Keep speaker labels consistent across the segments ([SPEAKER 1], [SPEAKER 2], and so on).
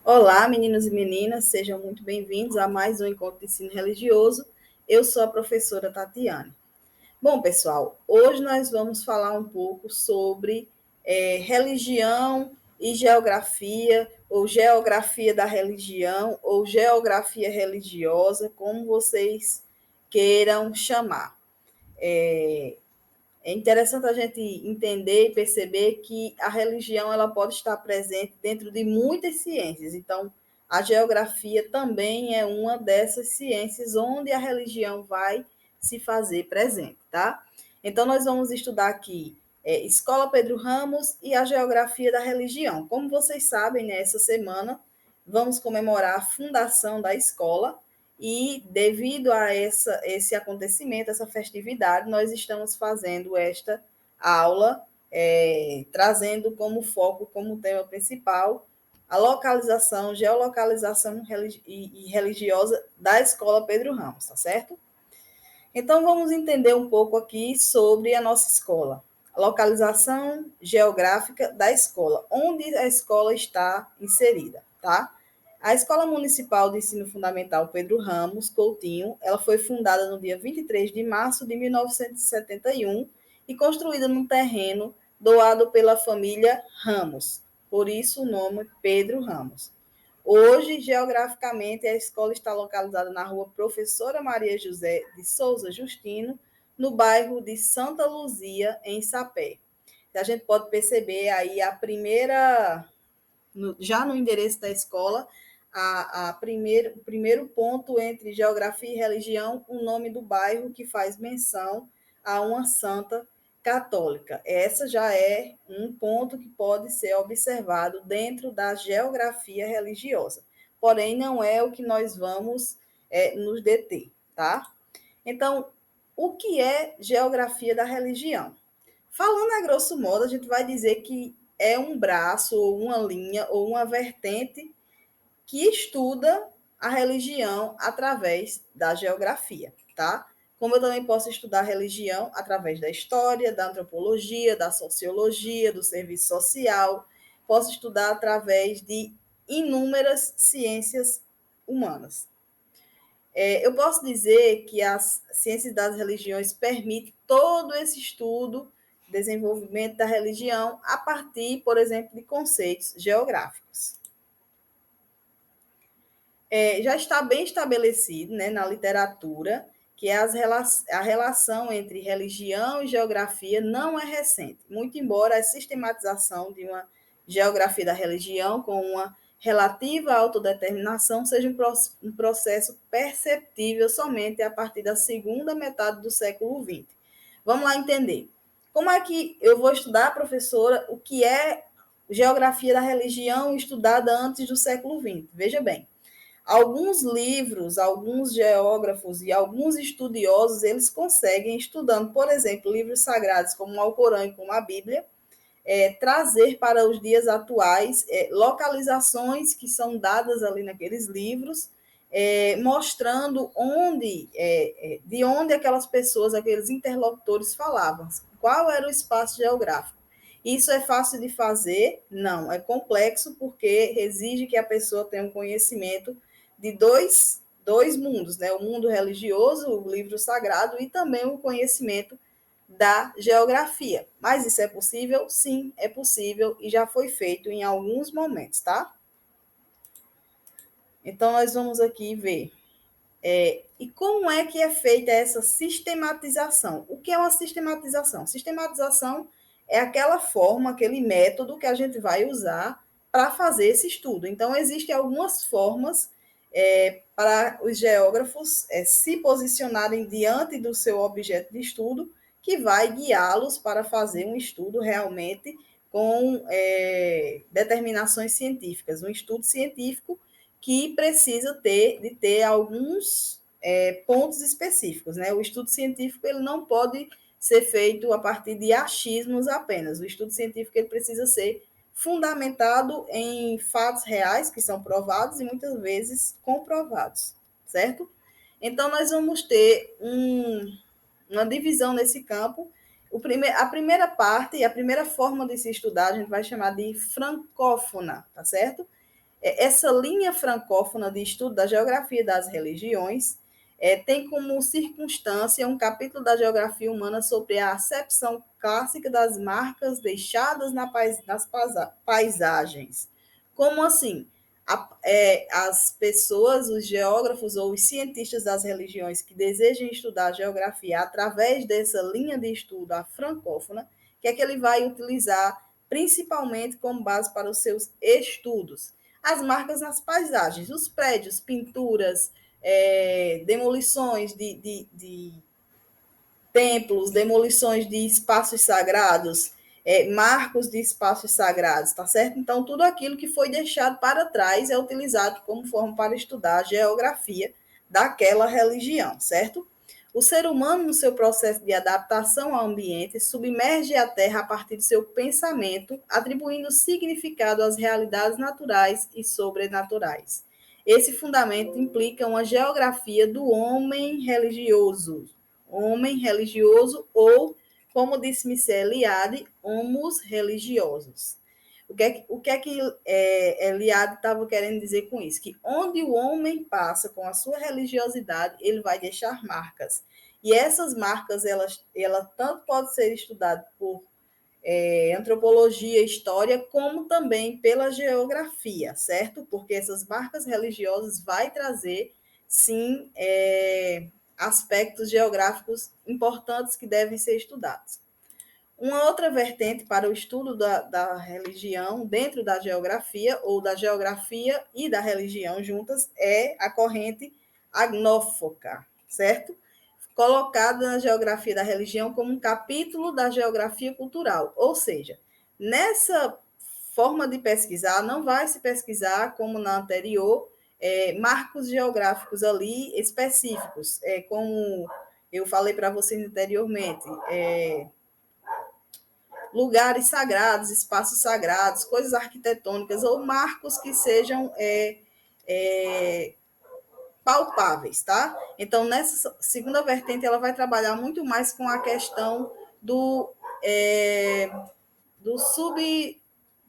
[SPEAKER 1] Olá, meninos e meninas, sejam muito bem-vindos a mais um encontro de ensino religioso. Eu sou a professora Tatiane. Bom, pessoal, hoje nós vamos falar um pouco sobre religião e geografia, ou geografia da religião, ou geografia religiosa, como vocês queiram chamar. É interessante a gente entender e perceber que a religião ela pode estar presente dentro de muitas ciências. Então, a geografia também é uma dessas ciências onde a religião vai se fazer presente, tá? Então, nós vamos estudar aqui Escola Pedro Ramos e a geografia da religião. Como vocês sabem, né, essa semana vamos comemorar a fundação da escola e, devido a esse acontecimento, essa festividade, nós estamos fazendo esta aula, trazendo como foco, como tema principal, a localização, geolocalização e religiosa da Escola Pedro Ramos, tá certo? Então, vamos entender um pouco aqui sobre a nossa escola. A localização geográfica da escola, onde a escola está inserida, tá? A Escola Municipal de Ensino Fundamental Pedro Ramos Coutinho, ela foi fundada no dia 23 de março de 1971 e construída num terreno doado pela família Ramos, por isso o nome Pedro Ramos. Hoje, geograficamente, a escola está localizada na rua Professora Maria José de Souza Justino, no bairro de Santa Luzia, em Sapé. A gente pode perceber aí já no endereço da escola, o primeiro ponto entre geografia e religião, o nome do bairro que faz menção a uma santa católica. Essa já é um ponto que pode ser observado dentro da geografia religiosa. Porém, não é o que nós vamos nos deter, tá? Então, o que é geografia da religião? Falando a grosso modo, a gente vai dizer que é um braço, ou uma linha, ou uma vertente que estuda a religião através da geografia, tá? Como eu também posso estudar a religião através da história, da antropologia, da sociologia, do serviço social, posso estudar através de inúmeras ciências humanas. Eu posso dizer que as ciências das religiões permitem todo esse estudo, desenvolvimento da religião, a partir, por exemplo, de conceitos geográficos. Já está bem estabelecido, né, na literatura que a relação entre religião e geografia não é recente, muito embora a sistematização de uma geografia da religião com uma relativa autodeterminação seja um processo perceptível somente a partir da segunda metade do século XX. Vamos lá entender. Como é que eu vou estudar, professora, o que é geografia da religião estudada antes do século XX? Veja bem, alguns livros, alguns geógrafos e alguns estudiosos, eles conseguem, estudando, por exemplo, livros sagrados como o Alcorão e como a Bíblia, trazer para os dias atuais localizações que são dadas ali naqueles livros, mostrando de onde aquelas pessoas, aqueles interlocutores falavam, qual era o espaço geográfico. Isso é fácil de fazer? Não, é complexo porque exige que a pessoa tenha um conhecimento de dois mundos, né? O mundo religioso, o livro sagrado, e também o conhecimento da geografia. Mas isso é possível? Sim, é possível e já foi feito em alguns momentos, tá? Então, nós vamos aqui ver. E como é que é feita essa sistematização? O que é uma sistematização? Sistematização é aquela forma, aquele método que a gente vai usar para fazer esse estudo. Então, existem algumas formas para os geógrafos se posicionarem diante do seu objeto de estudo, que vai guiá-los para fazer um estudo realmente com determinações científicas, um estudo científico que precisa de ter alguns pontos específicos, né? O estudo científico ele não pode ser feito a partir de achismos apenas. O estudo científico ele precisa ser fundamentado em fatos reais que são provados e muitas vezes comprovados, certo? Então nós vamos ter uma divisão nesse campo. A primeira parte, a primeira forma de se estudar, a gente vai chamar de francófona, tá certo? Essa linha francófona de estudo da geografia das religiões tem como circunstância um capítulo da geografia humana sobre a acepção clássica das marcas deixadas nas paisagens. Como assim? As pessoas, os geógrafos ou os cientistas das religiões que desejam estudar a geografia através dessa linha de estudo, a francófona, que é que ele vai utilizar principalmente como base para os seus estudos? As marcas nas paisagens, os prédios, pinturas, demolições de templos, demolições de espaços sagrados, marcos de espaços sagrados, tá certo? Então, tudo aquilo que foi deixado para trás é utilizado como forma para estudar a geografia daquela religião, certo? O ser humano, no seu processo de adaptação ao ambiente, submerge a Terra a partir do seu pensamento, atribuindo significado às realidades naturais e sobrenaturais. Esse fundamento implica uma geografia do homem religioso ou, como disse Michel Eliade, homos religiosos. O que é que Eliade estava querendo dizer com isso? Que onde o homem passa com a sua religiosidade, ele vai deixar marcas. E essas marcas, ela tanto pode ser estudada por antropologia, história, como também pela geografia, certo? Porque essas marcas religiosas vai trazer, sim, aspectos geográficos importantes que devem ser estudados. Uma outra vertente para o estudo da religião dentro da geografia, ou da geografia e da religião juntas, é a corrente agnófoca, certo? Colocada na geografia da religião como um capítulo da geografia cultural, ou seja, nessa forma de pesquisar, não vai se pesquisar, como na anterior, marcos geográficos ali específicos, como eu falei para vocês anteriormente, lugares sagrados, espaços sagrados, coisas arquitetônicas ou marcos que sejam palpáveis, tá? Então, nessa segunda vertente, ela vai trabalhar muito mais com a questão do sub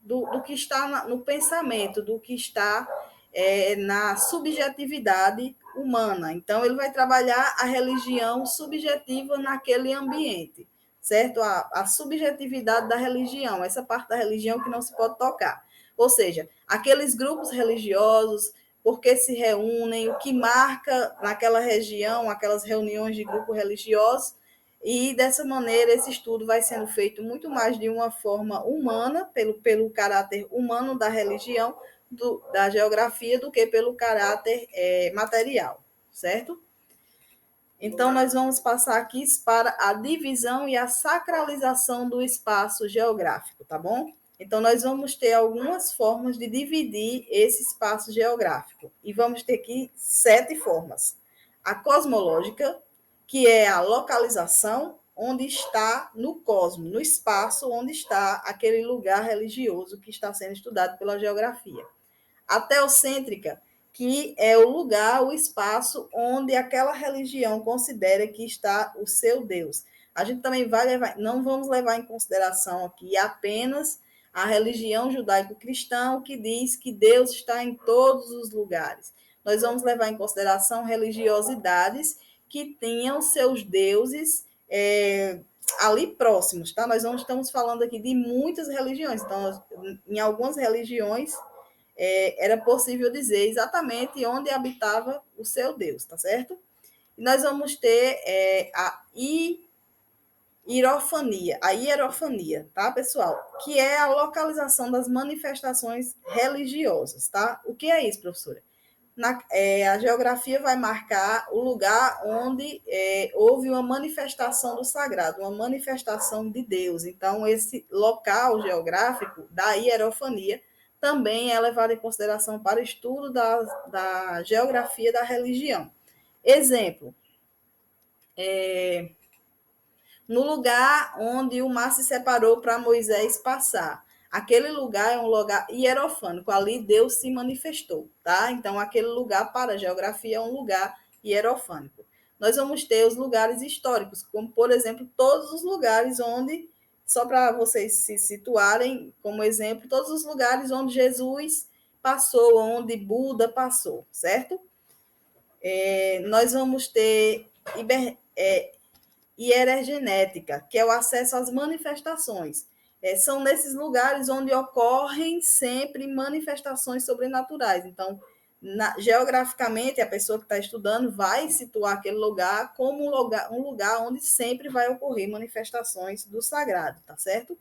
[SPEAKER 1] do que está no pensamento, do que está na subjetividade humana. Então, ele vai trabalhar a religião subjetiva naquele ambiente, certo? A subjetividade da religião, essa parte da religião que não se pode tocar. Ou seja, aqueles grupos religiosos, por que se reúnem, o que marca naquela região, aquelas reuniões de grupos religiosos, e dessa maneira esse estudo vai sendo feito muito mais de uma forma humana, pelo caráter humano da religião, da geografia, do que pelo caráter material, certo? Então, nós vamos passar aqui para a divisão e a sacralização do espaço geográfico, tá bom? Então, nós vamos ter algumas formas de dividir esse espaço geográfico. E vamos ter aqui 7 formas. A cosmológica, que é a localização onde está no cosmo, no espaço onde está aquele lugar religioso que está sendo estudado pela geografia. A teocêntrica, que é o lugar, o espaço onde aquela religião considera que está o seu Deus. A gente também vai levar, não vamos levar em consideração aqui apenas a religião judaico-cristã, que diz que Deus está em todos os lugares. Nós vamos levar em consideração religiosidades que tenham seus deuses ali próximos, tá? Nós não estamos falando aqui de muitas religiões, então, em algumas religiões, era possível dizer exatamente onde habitava o seu Deus, tá certo? E nós vamos ter a hierofania, tá, pessoal? Que é a localização das manifestações religiosas, tá? O que é isso, professora? A geografia vai marcar o lugar onde houve uma manifestação do sagrado, uma manifestação de Deus. Então, esse local geográfico da hierofania também é levado em consideração para o estudo da geografia da religião. Exemplo, no lugar onde o mar se separou para Moisés passar. Aquele lugar é um lugar hierofânico, ali Deus se manifestou, tá? Então, aquele lugar para a geografia é um lugar hierofânico. Nós vamos ter os lugares históricos, como, por exemplo, todos os lugares onde, só para vocês se situarem como exemplo, todos os lugares onde Jesus passou, onde Buda passou, certo? Nós vamos ter hierogenética, que é o acesso às manifestações. São nesses lugares onde ocorrem sempre manifestações sobrenaturais. Então, geograficamente, a pessoa que está estudando vai situar aquele lugar como um lugar onde sempre vai ocorrer manifestações do sagrado, tá certo?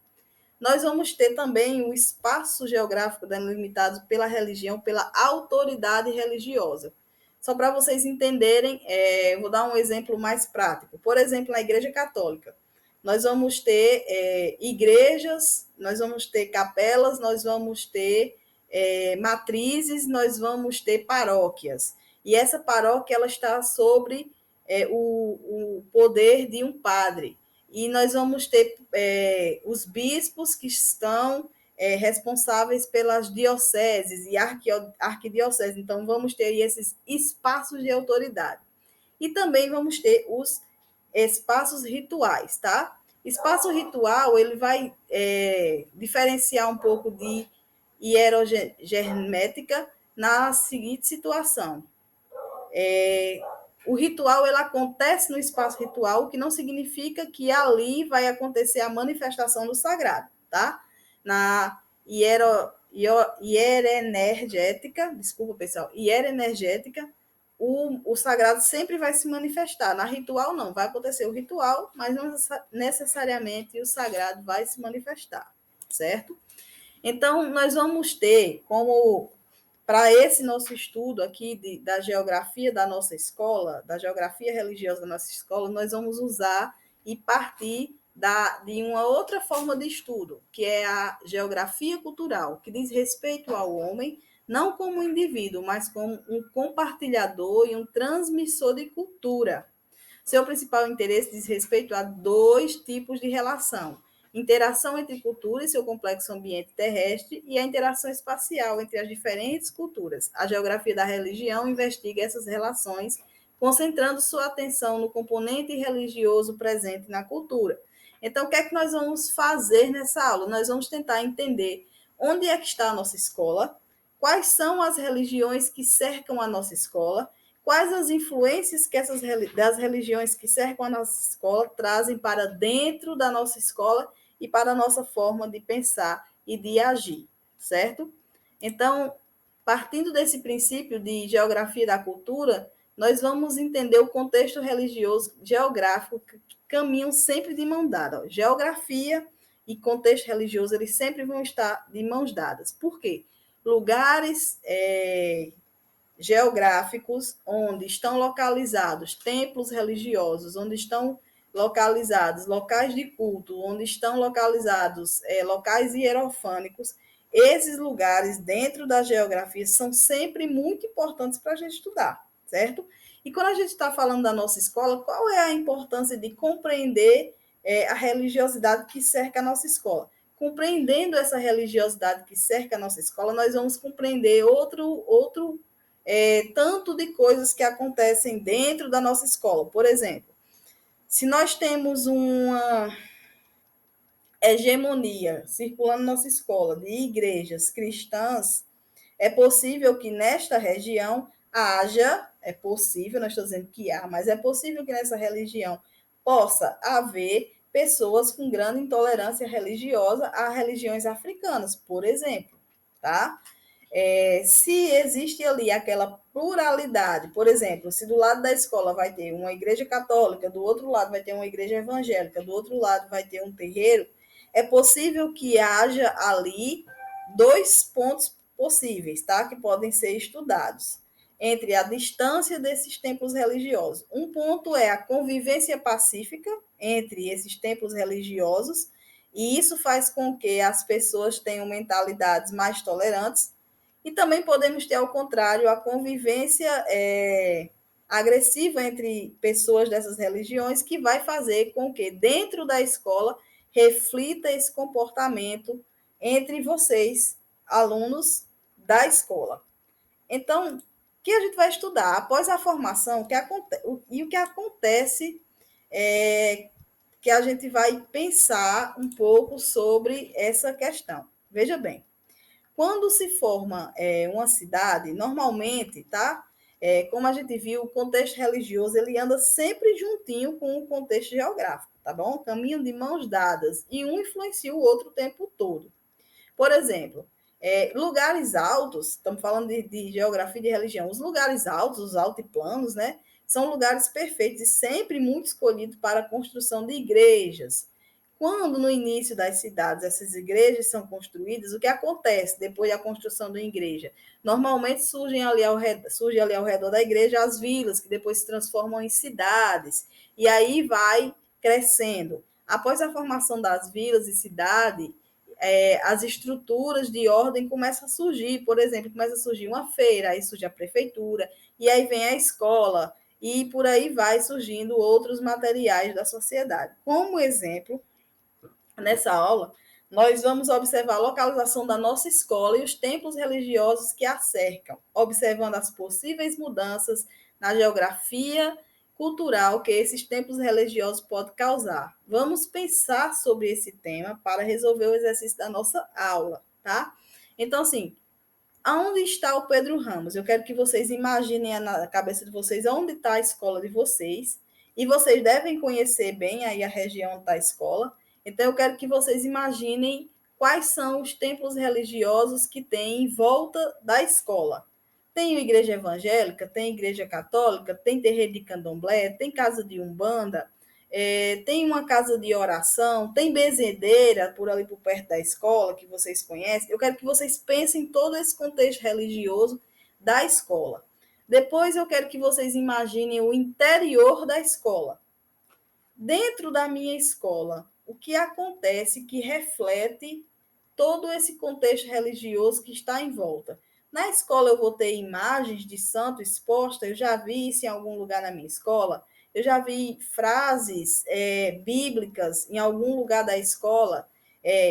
[SPEAKER 1] Nós vamos ter também o espaço geográfico delimitado pela religião, pela autoridade religiosa. Só para vocês entenderem, vou dar um exemplo mais prático. Por exemplo, na Igreja Católica, nós vamos ter igrejas, nós vamos ter capelas, nós vamos ter matrizes, nós vamos ter paróquias. E essa paróquia ela está sobre o poder de um padre. E nós vamos ter os bispos que estão responsáveis pelas dioceses e arquidioceses. Então, vamos ter esses espaços de autoridade. E também vamos ter os espaços rituais, tá? Espaço ritual, ele vai diferenciar um pouco de hierogenética na seguinte situação. O ritual ele acontece no espaço ritual, o que não significa que ali vai acontecer a manifestação do sagrado, tá? Na hierenergética, desculpa, pessoal, hierenergética, o sagrado sempre vai se manifestar. Na ritual, não, vai acontecer o ritual, mas não necessariamente o sagrado vai se manifestar, certo? Então, nós vamos ter como para esse nosso estudo aqui da geografia da nossa escola, da geografia religiosa da nossa escola, nós vamos usar e partir de uma outra forma de estudo, que é a geografia cultural, que diz respeito ao homem, não como indivíduo, mas como um compartilhador e um transmissor de cultura. Seu principal interesse diz respeito a dois tipos de relação: interação entre culturas e seu complexo ambiente terrestre e a interação espacial entre as diferentes culturas. A geografia da religião investiga essas relações, concentrando sua atenção no componente religioso presente na cultura. Então, o que é que nós vamos fazer nessa aula? Nós vamos tentar entender onde é que está a nossa escola, quais são as religiões que cercam a nossa escola, quais as influências que das religiões que cercam a nossa escola trazem para dentro da nossa escola e para a nossa forma de pensar e de agir, certo? Então, partindo desse princípio de geografia da cultura, nós vamos entender o contexto religioso geográfico que caminham sempre de mão dada. Geografia e contexto religioso, eles sempre vão estar de mãos dadas. Por quê? Lugares geográficos onde estão localizados templos religiosos, onde estão localizados locais de culto, onde estão localizados locais hierofânicos, esses lugares dentro da geografia são sempre muito importantes para a gente estudar, certo? E quando a gente está falando da nossa escola, qual é a importância de compreender a religiosidade que cerca a nossa escola? Compreendendo essa religiosidade que cerca a nossa escola, nós vamos compreender outro tanto de coisas que acontecem dentro da nossa escola. Por exemplo, se nós temos uma hegemonia circulando na nossa escola de igrejas cristãs, é possível que nesta região é possível, não estou dizendo que há, mas é possível que nessa religião possa haver pessoas com grande intolerância religiosa a religiões africanas, por exemplo, tá? Se existe ali aquela pluralidade, por exemplo, se do lado da escola vai ter uma igreja católica, do outro lado vai ter uma igreja evangélica, do outro lado vai ter um terreiro, é possível que haja ali dois pontos possíveis, tá? Que podem ser estudados entre a distância desses templos religiosos. Um ponto é a convivência pacífica entre esses templos religiosos, e isso faz com que as pessoas tenham mentalidades mais tolerantes. E também podemos ter, ao contrário, a convivência agressiva entre pessoas dessas religiões, que vai fazer com que, dentro da escola, reflita esse comportamento entre vocês, alunos da escola. Então, o que a gente vai estudar? Após a formação, o que acontece que a gente vai pensar um pouco sobre essa questão. Veja bem, Quando se forma uma cidade, normalmente, tá? Como a gente viu, o contexto religioso ele anda sempre juntinho com o contexto geográfico, tá bom? Caminham de mãos dadas e um influencia o outro o tempo todo. Por exemplo, lugares altos, estamos falando de geografia e de religião, os lugares altos, os altiplanos, né? São lugares perfeitos e sempre muito escolhidos para a construção de igrejas. Quando no início das cidades essas igrejas são construídas, o que acontece depois da construção de uma igreja? Normalmente surge ali ao redor da igreja as vilas, que depois se transformam em cidades, e aí vai crescendo. Após a formação das vilas e cidade, as estruturas de ordem começam a surgir. Por exemplo, começa a surgir uma feira, aí surge a prefeitura, e aí vem a escola, e por aí vai surgindo outros materiais da sociedade. Como exemplo, nessa aula, nós vamos observar a localização da nossa escola e os templos religiosos que a cercam, observando as possíveis mudanças na geografia cultural que esses templos religiosos podem causar. Vamos pensar sobre esse tema para resolver o exercício da nossa aula, tá? Então, assim, aonde está o Pedro Ramos? Eu quero que vocês imaginem na cabeça de vocês onde está a escola de vocês, e vocês devem conhecer bem aí a região da escola. Então, eu quero que vocês imaginem quais são os templos religiosos que tem em volta da escola. Tem igreja evangélica, tem igreja católica, tem terreiro de candomblé, tem casa de umbanda, tem uma casa de oração, tem benzedeira por ali por perto da escola, que vocês conhecem. Eu quero que vocês pensem em todo esse contexto religioso da escola. Depois eu quero que vocês imaginem o interior da escola. Dentro da minha escola, o que acontece que reflete todo esse contexto religioso que está em volta? Na escola eu vou ter imagens de santo exposta, eu já vi isso em algum lugar na minha escola, eu já vi frases bíblicas em algum lugar da escola,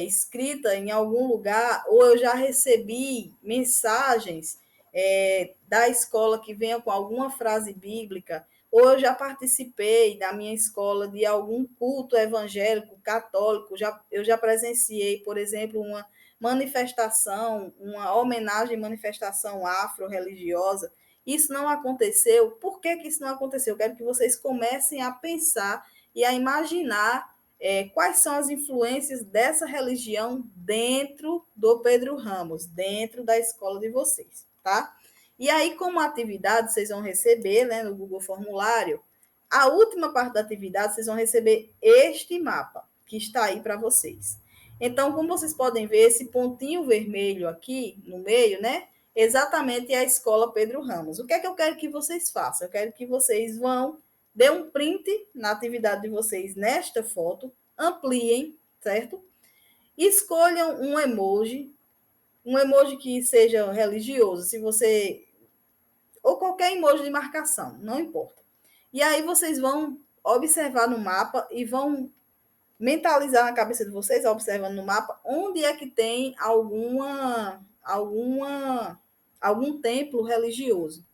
[SPEAKER 1] escrita em algum lugar, ou eu já recebi mensagens da escola que venham com alguma frase bíblica, ou eu já participei na minha escola de algum culto evangélico, católico, eu já presenciei, por exemplo, uma manifestação, uma homenagem, manifestação afro-religiosa. Isso não aconteceu. Por que isso não aconteceu? Eu quero que vocês comecem a pensar e a imaginar quais são as influências dessa religião dentro do Pedro Ramos, dentro da escola de vocês, tá? E aí, como atividade, vocês vão receber, né, no Google Formulário, a última parte da atividade, vocês vão receber este mapa, que está aí para vocês. Então, como vocês podem ver, esse pontinho vermelho aqui no meio, né? Exatamente é a escola Pedro Ramos. O que é que eu quero que vocês façam? Eu quero que vocês dê um print na atividade de vocês nesta foto, ampliem, certo? Escolham um emoji que seja religioso, se você ou qualquer emoji de marcação, não importa. E aí vocês vão observar no mapa e vão mentalizar na cabeça de vocês, observando no mapa, onde é que tem algum templo religioso.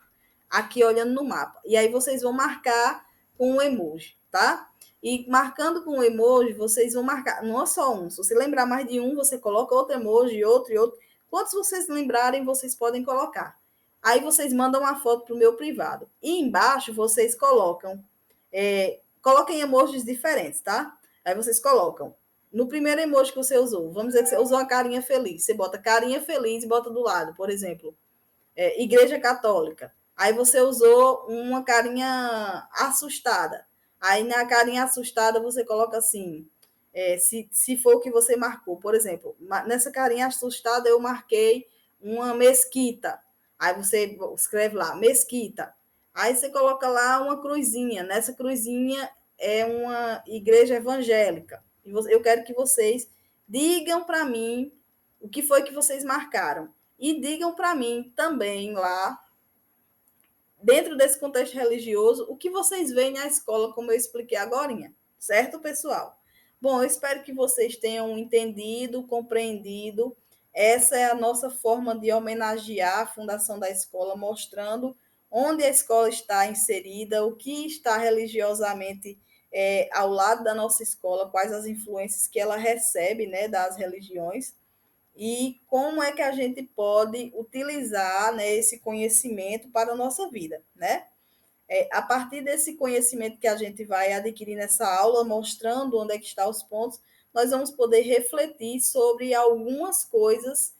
[SPEAKER 1] Aqui olhando no mapa. E aí vocês vão marcar com um emoji, tá? E marcando com o emoji, vocês vão marcar, não é só um. Se você lembrar mais de um, você coloca outro emoji, outro e outro. Quantos vocês lembrarem, vocês podem colocar. Aí vocês mandam uma foto para o meu privado. E embaixo vocês coloquem emojis diferentes, tá? Aí vocês colocam. No primeiro emoji que você usou, vamos dizer que você usou uma carinha feliz. Você bota carinha feliz e bota do lado, por exemplo, Igreja Católica. Aí você usou uma carinha assustada. Aí na carinha assustada você coloca assim, se for o que você marcou. Por exemplo, nessa carinha assustada eu marquei uma mesquita. Aí você escreve lá, mesquita. Aí você coloca lá uma cruzinha. Nessa cruzinha é uma igreja evangélica. E eu quero que vocês digam para mim o que foi que vocês marcaram. E digam para mim também lá, dentro desse contexto religioso, o que vocês veem na escola, como eu expliquei agora, certo, pessoal? Bom, eu espero que vocês tenham entendido, compreendido. Essa é a nossa forma de homenagear a fundação da escola, mostrando onde a escola está inserida, o que está religiosamente ao lado da nossa escola, quais as influências que ela recebe, né, das religiões. e como é que a gente pode utilizar, né, esse conhecimento para a nossa vida, né? A partir desse conhecimento que a gente vai adquirir nessa aula, mostrando onde é que estão os pontos, nós vamos poder refletir sobre algumas coisas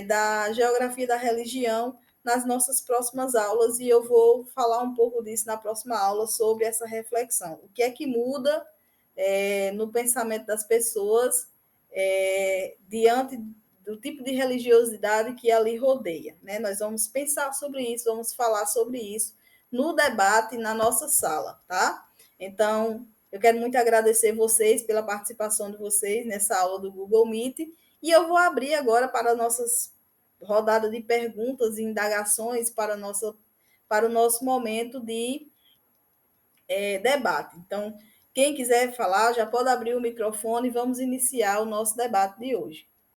[SPEAKER 1] da geografia da religião nas nossas próximas aulas, e eu vou falar um pouco disso na próxima aula, sobre essa reflexão. O que é que muda no pensamento das pessoas diante do tipo de religiosidade que ali rodeia, né? Nós vamos pensar sobre isso, vamos falar sobre isso no debate na nossa sala, tá? Então, eu quero muito agradecer vocês pela participação de vocês nessa aula do Google Meet, e eu vou abrir agora para nossas rodadas de perguntas e indagações para o nosso momento de debate. Então, quem quiser falar já pode abrir o microfone e vamos iniciar o nosso debate de hoje.